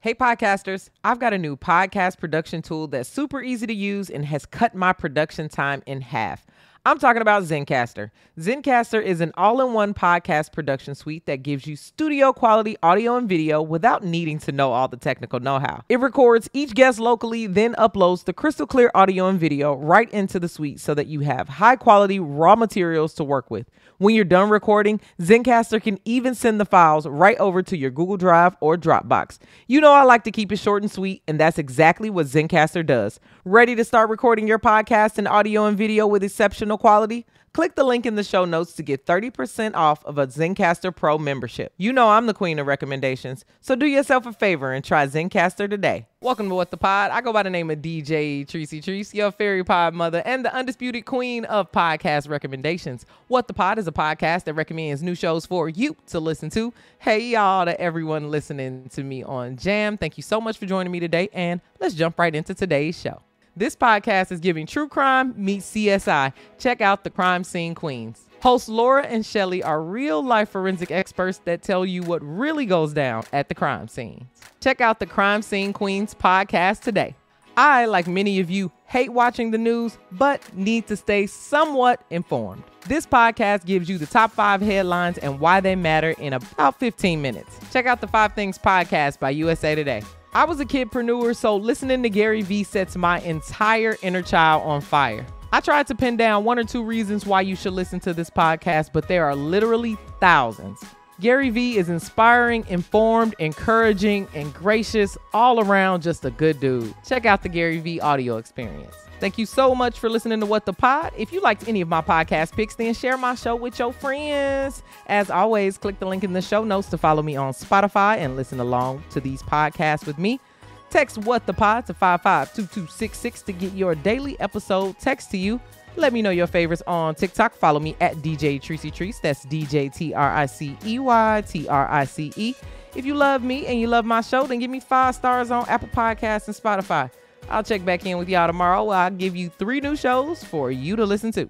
Hey podcasters, I've got a new podcast production tool that's super easy to use and has cut my production time in half. I'm talking about Zencastr. Zencastr is an all-in-one podcast production suite that gives you studio quality audio and video without needing to know all the technical know-how. It records each guest locally, then uploads the crystal clear audio and video right into the suite so that you have high quality raw materials to work with. When you're done recording, Zencastr can even send the files right over to your Google Drive or Dropbox. You know I like to keep it short and sweet, and that's exactly what Zencastr does. Ready to start recording your podcast in audio and video with exceptional quality? Click the link in the show notes to get 30% off of a Zencastr Pro membership. You know I'm the queen of recommendations, so do yourself a favor and try Zencastr today. Welcome to What the Pod. I go by the name of DJ Tracy Treese, your fairy pod mother and the undisputed queen of podcast recommendations. What the Pod is a podcast that recommends new shows for you to listen to. Hey y'all, to everyone listening to me on Jam, thank you so much for joining me today, and let's jump right into today's show. This podcast is giving true crime meets CSI. Check out the Crime Scene Queens. Hosts Laura and Shelly are real-life forensic experts that tell you what really goes down at the crime scenes. Check out the Crime Scene Queens podcast today. I, like many of you, hate watching the news, but need to stay somewhat informed. This podcast gives you the top 5 headlines and why they matter in about 15 minutes. Check out the 5 Things podcast by USA Today. I was a kidpreneur, so listening to Gary Vee sets my entire inner child on fire. I tried to pin down 1 or 2 reasons why you should listen to this podcast, but there are literally thousands. Gary Vee is inspiring, informed, encouraging, and gracious, all around just a good dude. Check out the Gary Vee audio experience. Thank you so much for listening to What the Pod. If you liked any of my podcast picks, then share my show with your friends. As always, click the link in the show notes to follow me on Spotify and listen along to these podcasts with me. Text What the Pod to 552266 to get your daily episode text to you. Let me know your favorites on TikTok. Follow me at DJ Tracy Treese. That's DJ TRICEY. If you love me and you love my show, then give me 5 stars on Apple Podcasts and Spotify. I'll check back in with y'all tomorrow. I'll give you 3 new shows for you to listen to.